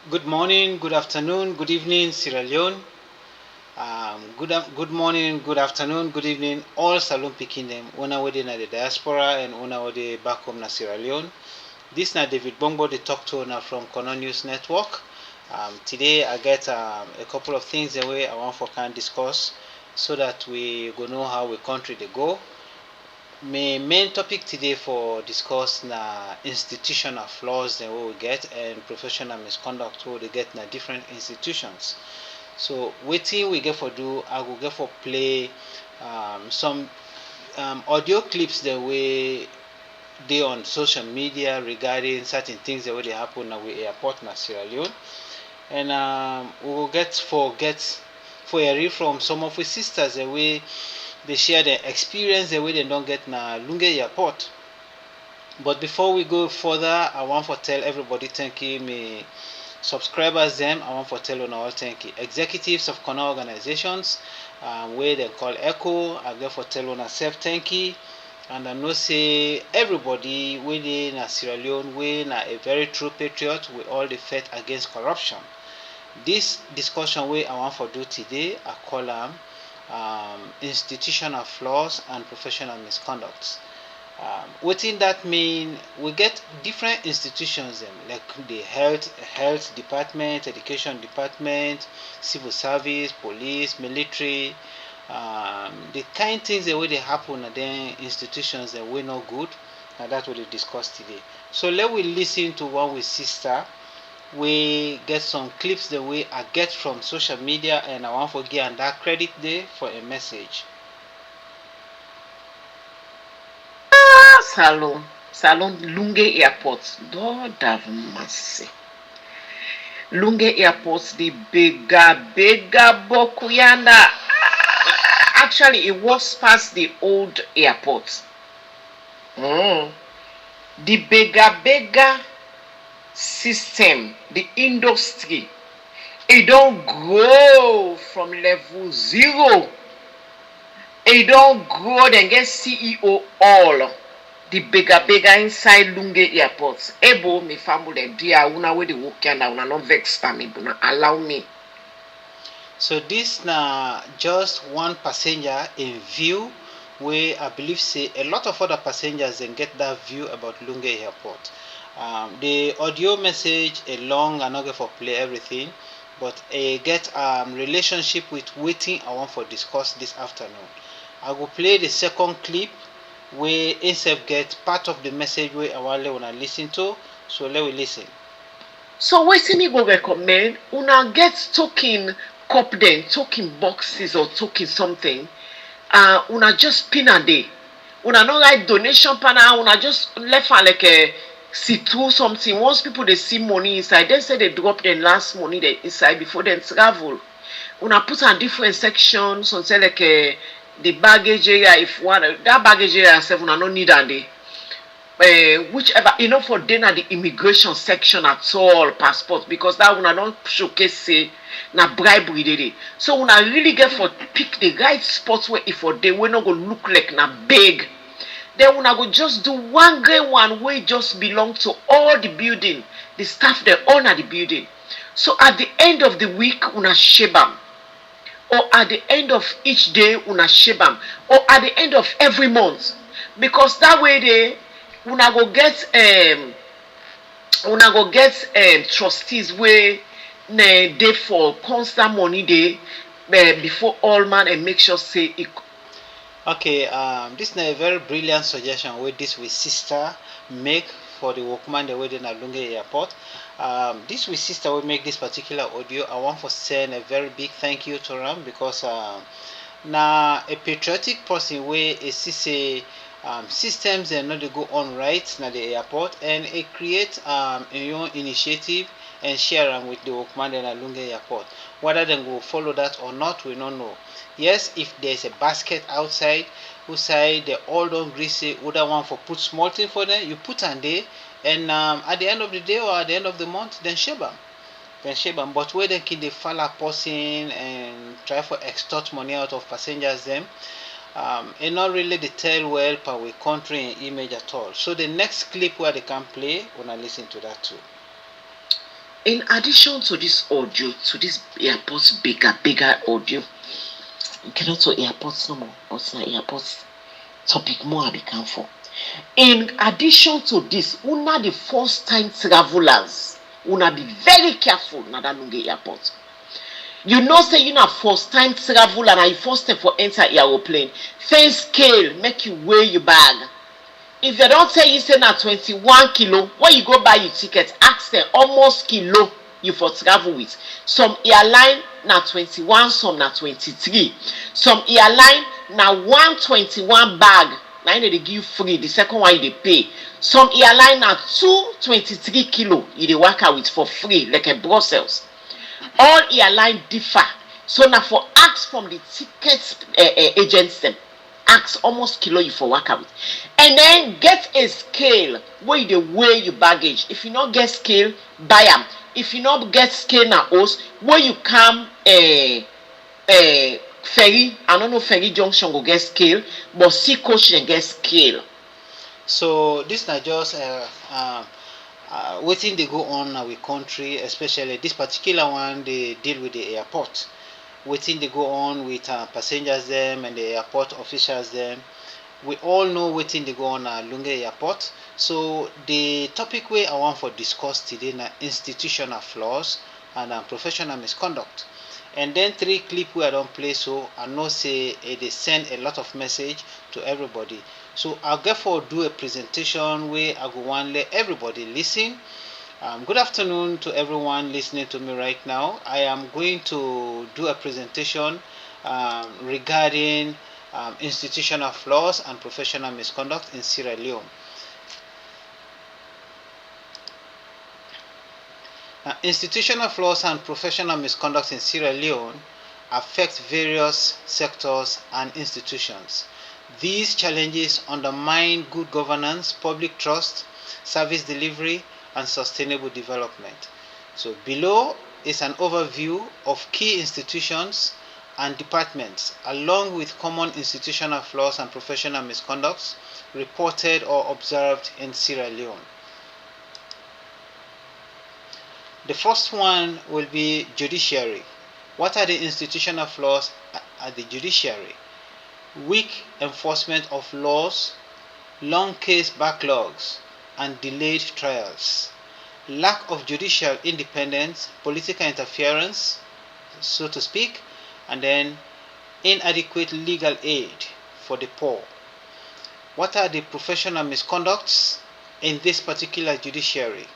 Good morning, good afternoon, good evening, Sierra Leone. Good morning, good afternoon, good evening, all Salon picking them. Una wade na the diaspora and una wade back home na Sierra Leone. This na David Bongbo, the talk to now from Kono News Network. Today I get a couple of things the way I want for can discuss so that we go know how we country they go. My main topic today for discuss na institutional flaws that we get and professional misconduct we they get na different institutions. So waiting we get for do I will get for play some audio clips that we they on social media regarding certain things that they happen at we airport na Sierra Leone, and we will get for a read from some of our sisters the way they share their experience the way they don't get na Lunge airport. But before we go further, I want to tell everybody thank you, me subscribers them. I want to tell you all thank you. Executives of Kona organizations, where they call ECHO, I therefore tell you self thank you. And I know say everybody within Sierra Leone, we are a very true patriot. We all the fight against corruption. This discussion way I want to do today, I call them institutional flaws and professional misconducts. Within that mean we get different institutions like the health department, education department, civil service, police, military. The kind things that way they happen at the institutions that we not good, and that we discuss today. So let we listen to one with sister. We get some clips that we I get from social media, and I want to give and that credit there for a message. Salon Lunge Airport. God have mercy. Lunge Airport, the bigger Bokuyanda. Actually, it was past the old airport. The bigger system, the industry, it don't grow from level 0. It don't grow, then get CEO all. The bigger inside Lunge Airport. Ebo me family dear una we the work and una not vex me, but allow me. So this na just one passenger in view where I believe say a lot of other passengers then get that view about Lunge Airport. The audio message a long and not for play everything, but a get relationship with waiting I want for discuss this afternoon. I will play the second clip where ASF get part of the message where I want to listen to. So let we listen. So wetin me go recommend una get token cup then, token boxes or token something. Una just pin a day. Una not write donation panel, una just left am like a see through something. Once people they see money inside, then say they drop their last money they inside before they travel. Una put on different sections, some say like the baggage area. If one that baggage area self una no need and day. Whichever for then at the immigration section at all passport because that una don't showcase say na bribery dey. So una really get for pick the right spot where if for they we not go look like na big. Then una go just do one great one where just belong to all the building, the staff they own at the building. So at the end of the week una shebam. Or at the end of each day una shebam. Or at the end of every month. Because that way they una go get trustees wey dey for constant money dey before all man and make sure say e. Okay, this is a very brilliant suggestion where this with sister make for the workman the way in Lunge Airport. This with sister will make this particular audio. I want to send a very big thank you to Ram because now a patriotic person where a say systems and not they go on right na the airport and it create a your initiative and share them with the workman in Lunge Airport. Whether they go follow that or not, we don't know. Yes, if there's a basket outside who say they all don't greasy other one for put small thing for them, you put on there and at the end of the day or at the end of the month then share them. But where they can they follow person and try for extort money out of passengers them and not really they tell well per we country and image at all. So the next clip where they can play, wanna listen to that too. In addition to this audio, to this airport bigger audio, cannot to airports no more, but na airports topic more I become for. In addition to this, una the first time travelers, una be very careful na that Lunge airport. You know say you na first time traveler and you first step for enter aeroplane. First scale make you weigh your bag. If they don't tell you say na 21 kilo, when you go buy your ticket, ask them almost kilo you for travel with. Some airline na 21, some na 23. Some airline na 121 bag. Now they give you free. The second one you dey pay. Some airline na 223 kilo you dey work out with for free, like a Brussels. All airline differ. So now for ask from the ticket agents them. Ask almost kilo you for work out with. And then get a scale where you weigh your baggage. If you not get scale, buy them. If you not get scale na host, where you come ferry, I don't know ferry junction go get scale, but sea coach and get scale. So this na just wetin dey go on na with country, especially this particular one dey deal with the airport. Wetin dey go on with passengers them and the airport officials them. We all know wetin dey go on at Lunge Airport. So the topic wey I want for discuss today na institutional flaws and professional misconduct. And then 3 clip wey I don play, so I know say dey send a lot of message to everybody. So I'll therefore do a presentation where I go want let everybody listen. Good afternoon to everyone listening to me right now. I am going to do a presentation regarding institutional flaws and professional misconduct in Sierra Leone. Institutional flaws and professional misconduct in Sierra Leone affect various sectors and institutions. These challenges undermine good governance, public trust, service delivery, and sustainable development. So below is an overview of key institutions and departments, along with common institutional flaws and professional misconducts reported or observed in Sierra Leone. The first one will be Judiciary. What are the institutional flaws at the Judiciary? Weak enforcement of laws, long case backlogs, and delayed trials. Lack of judicial independence, political interference, so to speak, and then inadequate legal aid for the poor. What are the professional misconducts in this particular judiciary?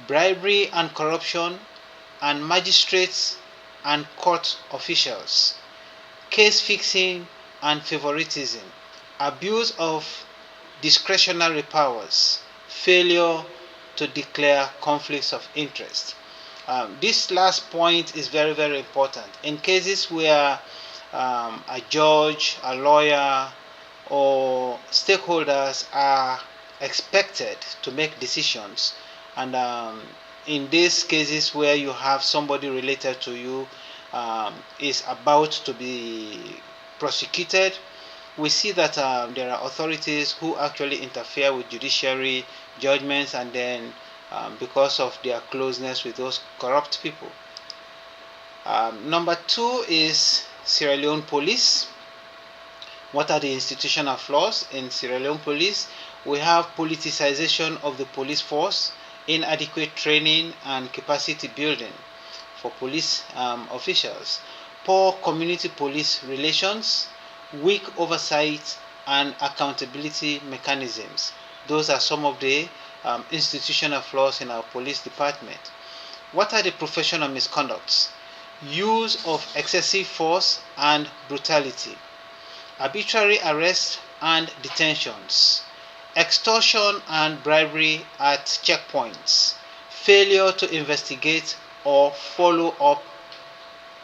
Bribery and corruption, and magistrates and court officials. Case fixing and favoritism. Abuse of discretionary powers. Failure to declare conflicts of interest. This last point is very, very important. In cases where a judge, a lawyer, or stakeholders are expected to make decisions, and in these cases where you have somebody related to you is about to be prosecuted, we see that there are authorities who actually interfere with judiciary judgments, and then because of their closeness with those corrupt people. Number 2 is Sierra Leone Police. What are the institutional flaws in Sierra Leone Police? We have politicization of the police force, inadequate training and capacity building for police officials, poor community police relations, weak oversight and accountability mechanisms. Those are some of the institutional flaws in our police department. What are the professional misconducts? Use of excessive force and brutality, arbitrary arrests and detentions, extortion and bribery at checkpoints, failure to investigate or follow up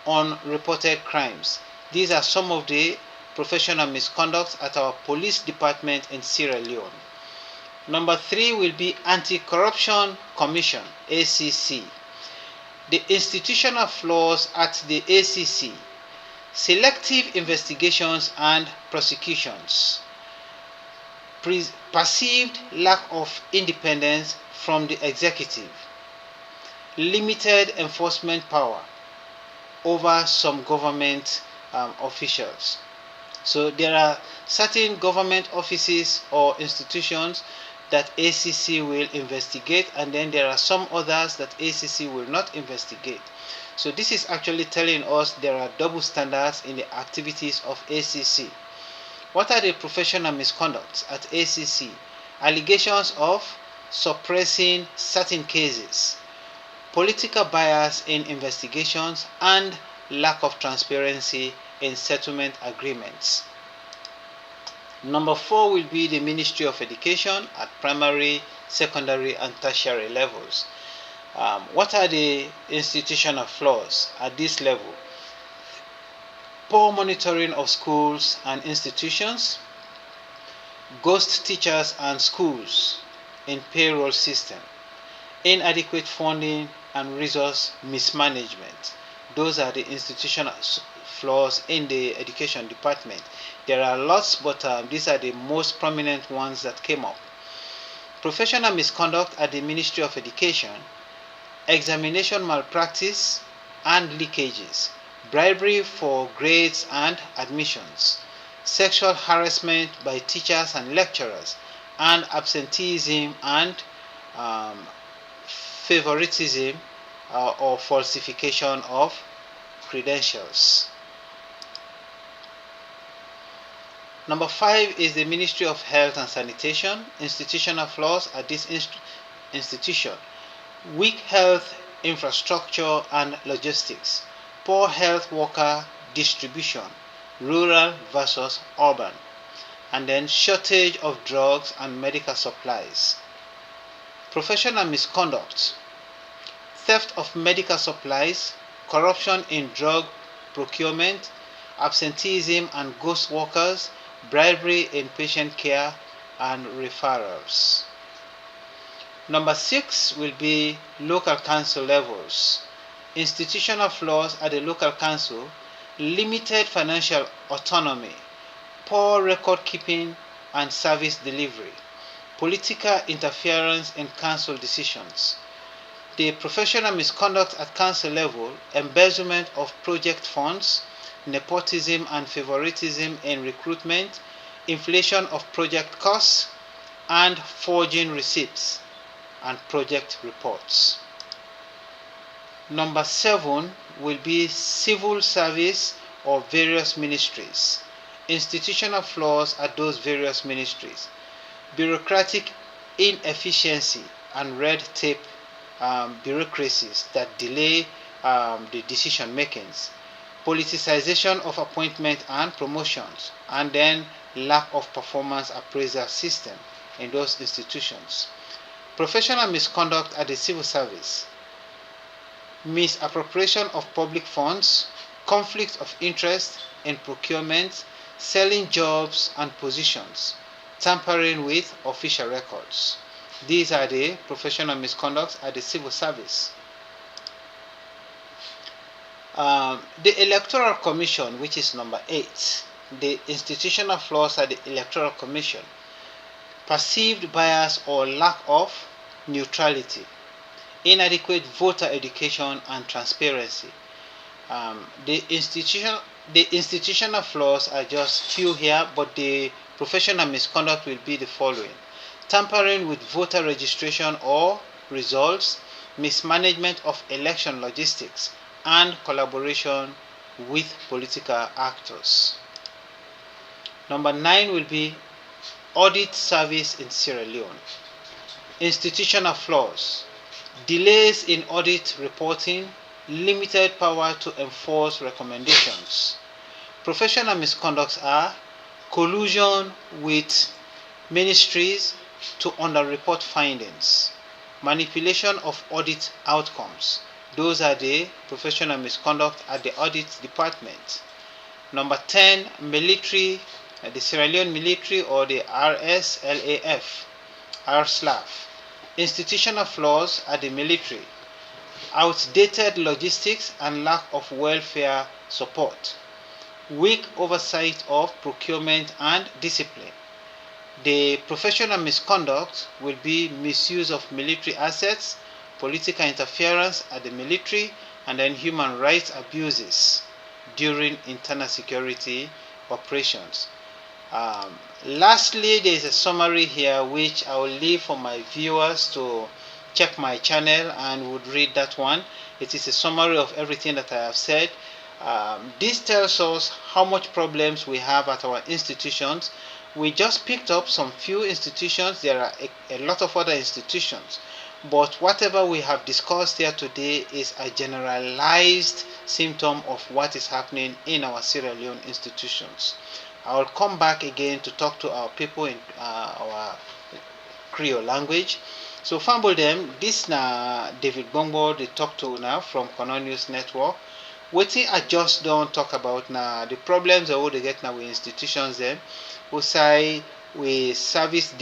on reported crimes. These are some of the professional misconducts at our police department in Sierra Leone. Number 3 will be Anti-Corruption Commission, ACC. The institutional flaws at the ACC: selective investigations and prosecutions, perceived lack of independence from the executive, limited enforcement power over some government officials. So there are certain government offices or institutions that ACC will investigate, and then there are some others that ACC will not investigate. So this is actually telling us there are double standards in the activities of ACC. What are the professional misconducts at ACC? Allegations of suppressing certain cases, political bias in investigations, and lack of transparency in settlement agreements. Number 4 will be the Ministry of Education at primary, secondary, and tertiary levels. What are the institutional flaws at this level? Poor monitoring of schools and institutions, ghost teachers and schools in payroll system, inadequate funding and resource mismanagement. Those are the institutional flaws in the education department. There are lots, but these are the most prominent ones that came up. Professional misconduct at the Ministry of Education, examination malpractice and leakages, bribery for grades and admissions, sexual harassment by teachers and lecturers, and absenteeism and favoritism or falsification of credentials. Number 5 is the Ministry of Health and Sanitation. Institutional flaws at this institution: weak health infrastructure and logistics, poor health worker distribution, rural versus urban, and then shortage of drugs and medical supplies. Professional misconduct: theft of medical supplies, corruption in drug procurement, absenteeism and ghost workers, bribery in patient care, and referrals. Number 6 will be local council levels. Institutional flaws at the local council: limited financial autonomy, poor record keeping and service delivery, political interference in council decisions. The professional misconduct at council level: embezzlement of project funds, nepotism and favoritism in recruitment, inflation of project costs, and forging receipts and project reports. Number 7 will be civil service or various ministries. Institutional flaws at those various ministries: bureaucratic inefficiency and red tape bureaucracies that delay the decision makings, politicization of appointment and promotions, and then lack of performance appraisal system in those institutions. Professional misconduct at the civil service: misappropriation of public funds, conflict of interest in procurement, selling jobs and positions, tampering with official records. These are the professional misconducts at the civil service. The Electoral Commission, which is number 8, the institutional flaws at the Electoral Commission: perceived bias or lack of neutrality, inadequate voter education and transparency. The institutional flaws are just few here, but the professional misconduct will be the following: tampering with voter registration or results, mismanagement of election logistics, and collaboration with political actors. Number 9 will be audit service in Sierra Leone. Institutional flaws: delays in audit reporting, limited power to enforce recommendations. Professional misconducts are collusion with ministries to underreport findings, manipulation of audit outcomes. Those are the professional misconduct at the audit department. Number 10, military, the Sierra Leone military or the RSLAF, RSLAF. Institutional flaws at the military: outdated logistics and lack of welfare support, weak oversight of procurement and discipline. The professional misconduct will be misuse of military assets, political interference at the military, and then human rights abuses during internal security operations. Lastly, there is a summary here which I will leave for my viewers to check my channel and would read that one. It is a summary of everything that I have said. This tells us how much problems we have at our institutions. We just picked up some few institutions. There are a lot of other institutions. But whatever we have discussed here today is a generalized symptom of what is happening in our Sierra Leone institutions. I will come back again to talk to our people in our Creole language. So fumble them, this na David Bongo they talk to now from Kono News Network. Wetin I just don't talk about now the problems that they get now with institutions them. We say we service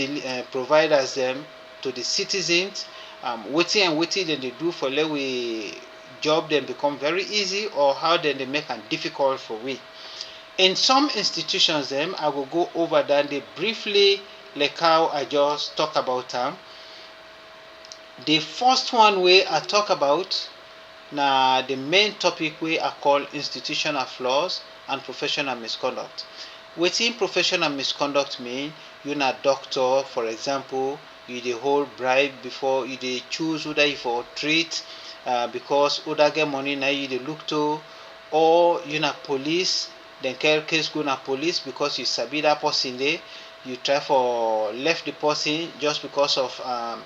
providers them to the citizens. Wetin then they do for let we job them become very easy or how then they make it difficult for we. In some institutions them I will go over that they briefly like how I just talk about them. The first one way I talk about na the main topic wey I call institutional flaws and professional misconduct. Wetin professional misconduct mean? You na doctor, for example, you dey hold bribe before you dey choose whether you for treat because other get money na you dey look to, or you na police, then carry case go na police because you sabi that person dey. You try for left the person just because of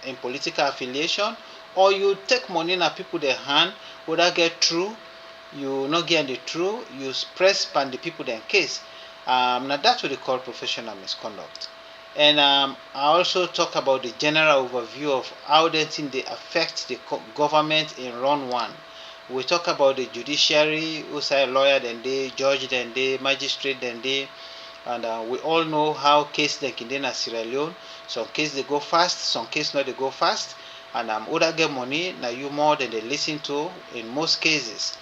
in political affiliation, or you take money na people their hand, whether get true, you not get the true, you press pan the people their case. Now that's what they call professional misconduct. And I also talk about the general overview of how they think they affect the government in round one. We talk about the judiciary, who say lawyer then they, judge then they, magistrate then they, and we all know how case they can in Sierra Leone. Some case they go fast, some case not they go fast, and other get money now you more than they listen to in most cases.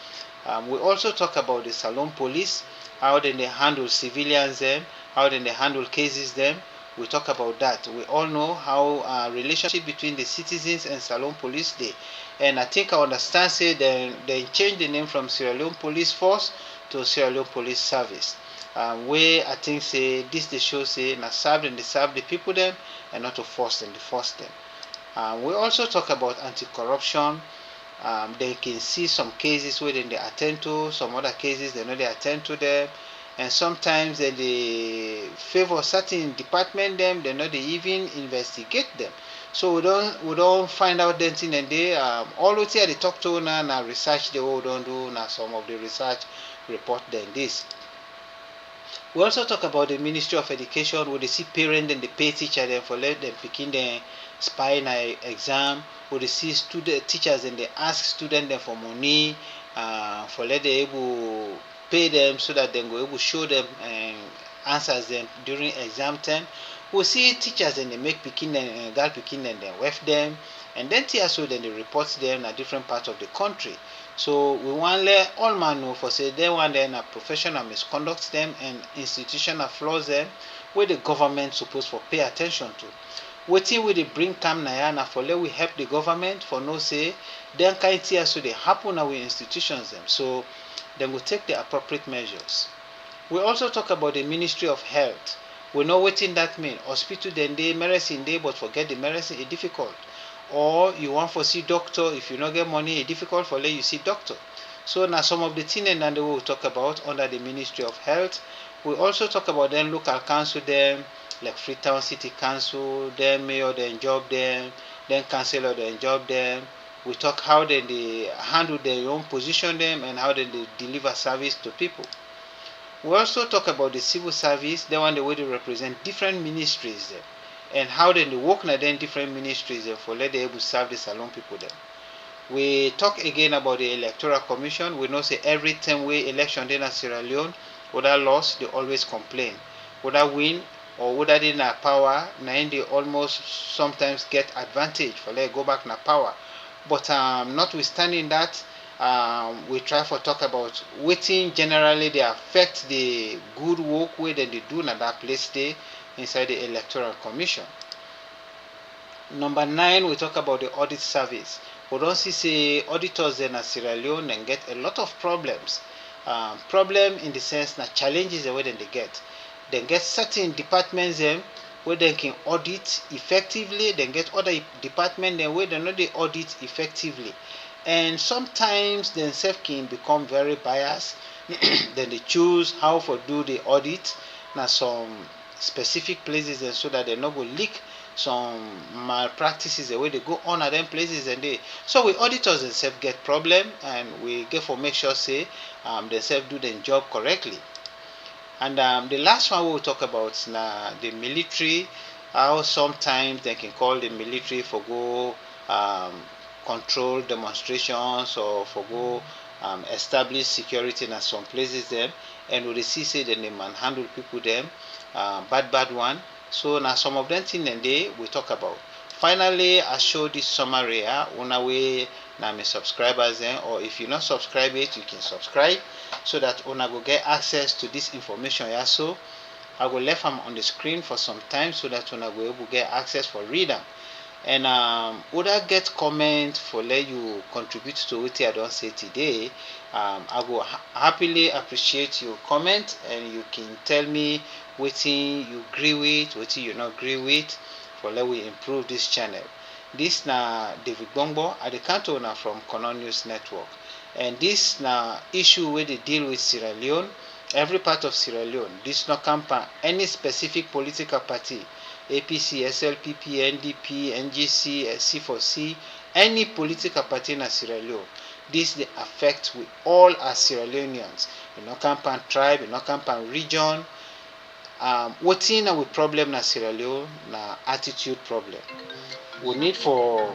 We also talk about the Salon police, how then they handle civilians them, how then they handle cases them. We talk about that. We all know how relationship between the citizens and Salon police day, and I think I understand say they change the name from Sierra Leone Police Force to Sierra Leone Police Service. Where I think say this they show say na serve and they serve the people them and not to force them to force them. We also talk about anti-corruption. They can see some cases where they attend to, some other cases they know they attend to them, and sometimes they favor certain department them, they know they even investigate them. So we don't find out them thing and they all what they talk to now research they all don't do now some of the research report than this. We also talk about the Ministry of Education where they see parents and they pay teacher them for let them picking them spy in an exam, where they see student teachers and they ask students them for money for let they able pay them so that they go able show them answers them during exam time. We see teachers and they make picking them girl picking them they weft them, and then TSO then they report them in different parts of the country. So we want let all man know for say they want then a professional misconduct them and institutional flaws them where the government supposed for pay attention to. Wetin we dey bring calm na for let we help the government for no say then kind TSO they happen now with institutions them. So then we take the appropriate measures. We also talk about the Ministry of Health. We know what that mean. Hospital then they medicine day but forget the medicine is difficult. Or you want to see doctor, if you not get money, it's difficult for let you see doctor. So now some of the things that we will talk about under the Ministry of Health. We also talk about then local council them, like Freetown City Council, then mayor then job them, then councillor then job them. We talk how then they handle their own position them and how then they deliver service to people. We also talk about the civil service, the one the way they represent different ministries them, and how then they work na then different ministries them for let they able to serve the Salon people them. We talk again about the Electoral Commission. We know say every time we election in Sierra Leone, whether lost, they always complain. Whether win or whether they na power, na they almost sometimes get advantage for let go back na power. But notwithstanding that, we try for talk about waiting generally they affect the good work way that they do na that place day inside the Electoral Commission. Number 9, we talk about the audit service. we don't see auditors in Sierra Leone and get a lot of problems. Problem in the sense that challenges the way they get. They get certain departments where they can audit effectively, then get other departments where they not they audit effectively. And sometimes themselves can become very biased. Then they choose how to do the audit. Now some specific places and so that they not go leak some malpractices the way they go on at them places and they so we auditors themselves get problem and we get for make sure say themselves do their job correctly. And the last one we will talk about is the military, how sometimes they can call the military for go control demonstrations or for go establish security in some places them, and we see say that they manhandle people them, bad one. So now some of them things and they we talk about. Finally, I show this summary here. Una way now my subscribers or if you not subscribe it, you can subscribe so that una go get access to this information here. So I will left them on the screen for some time so that una go able get access for reader. And other get comment for let you contribute to what I don't say today. I will happily appreciate your comment and you can tell me what you agree with, what you not agree with for let we improve this channel. This na David Bongbo at the canton from Kono News Network. And this na issue where they deal with Sierra Leone, every part of Sierra Leone. This not campaign any specific political party. APC, SLPP, NDP, NGC, C4C, any political party in Sierra Leone. This they affect with all our Sierra Leoneans. You know, campaign tribe, you know, campaign region. What's in our problem na Sierra Leone na attitude problem. We need for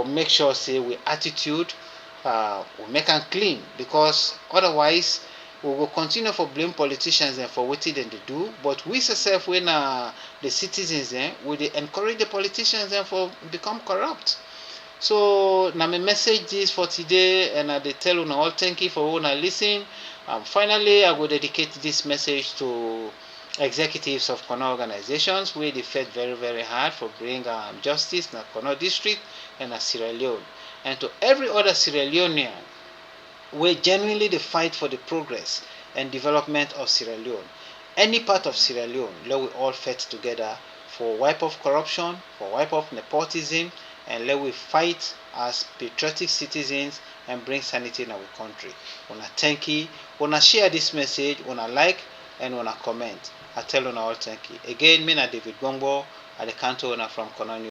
make sure say we attitude we make them clean because otherwise we will continue for blame politicians and for what they do, but we ourselves when the citizens we they encourage the politicians and for become corrupt. So now my message is for today and they tell you all thank you for wanna listen. Finally I will dedicate this message to executives of Kono organizations where they fought very hard for bringing justice in Kono district and Sierra Leone. And to every other Sierra Leonean where genuinely they fight for the progress and development of Sierra Leone. Any part of Sierra Leone, let we all fight together for wipe off corruption, for wipe off nepotism, and let we fight as patriotic citizens and bring sanity in our country. Wanna thank you, wanna share this message, wanna like and wanna comment. I tell you all thank you. Again, me na David Bongbo at the canton from Kono News.